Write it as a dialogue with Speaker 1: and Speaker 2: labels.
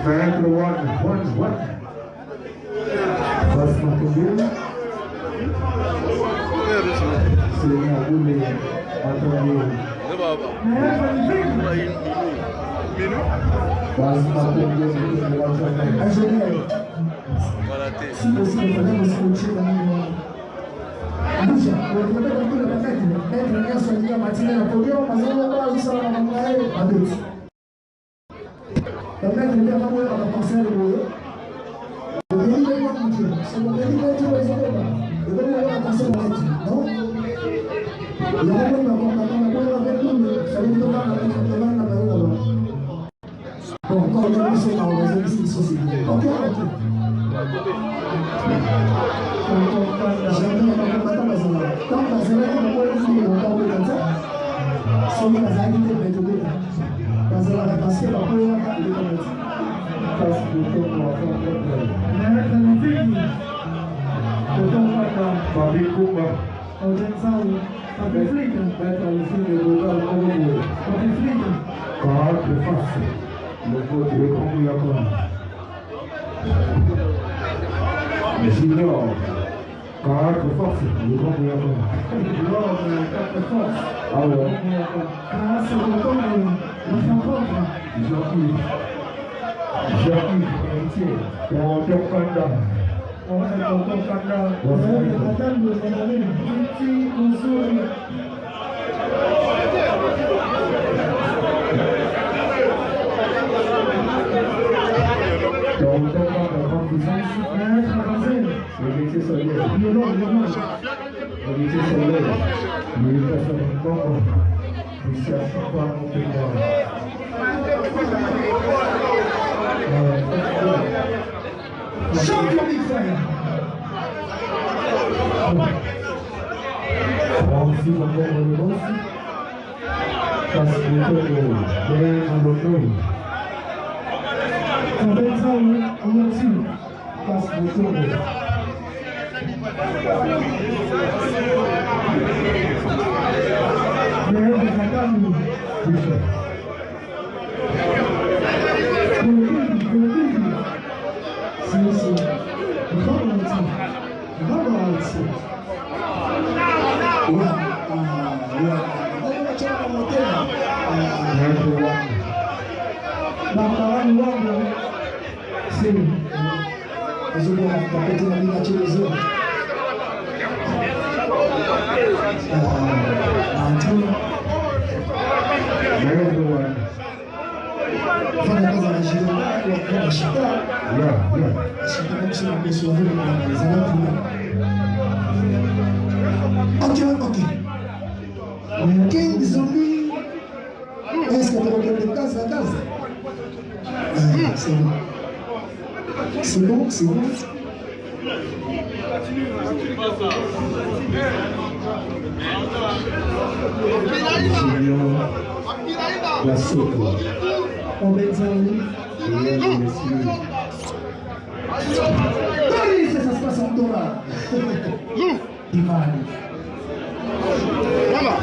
Speaker 1: Maître one. Passe ma combien? C'est bien roulé. Attendez. Passe ma combien? Si possible, il fallait me scotcher dans Boucha, on peut mettre un peu de mettre un gars sur le matin, la podium, parce qu'on va juste à la maman à deux. Le maître est bien vraiment à la pensée de l'eau. Le pays est bien couché. C'est le pays qui est tout les autres. Le pays est bien à penser de l'eau. Non? Il y a même un comportement avec nous, ça veut dire que la bon, quand on a vu ça, on va dire ici, société. Ok. Junior, carte force, le grand gouvernement. Carte force. Ah ouais. C'est le temps de Jean-Yves, héritier. On te condamne. On te condamne. Madame de Madame, petit bonjour. Le métier solaire, il est personnellement, il cherche pas à monter moi. Champion du frère. Francis encore le boss. Passe le tour de l'auto. On va ça on aussi. Passe le tour de Ok. Quem zumbi? Est-ce que tu regardes de casa à casa? C'est bon. La soupe. On met ça c'est ça se passe en dollars. Voilà.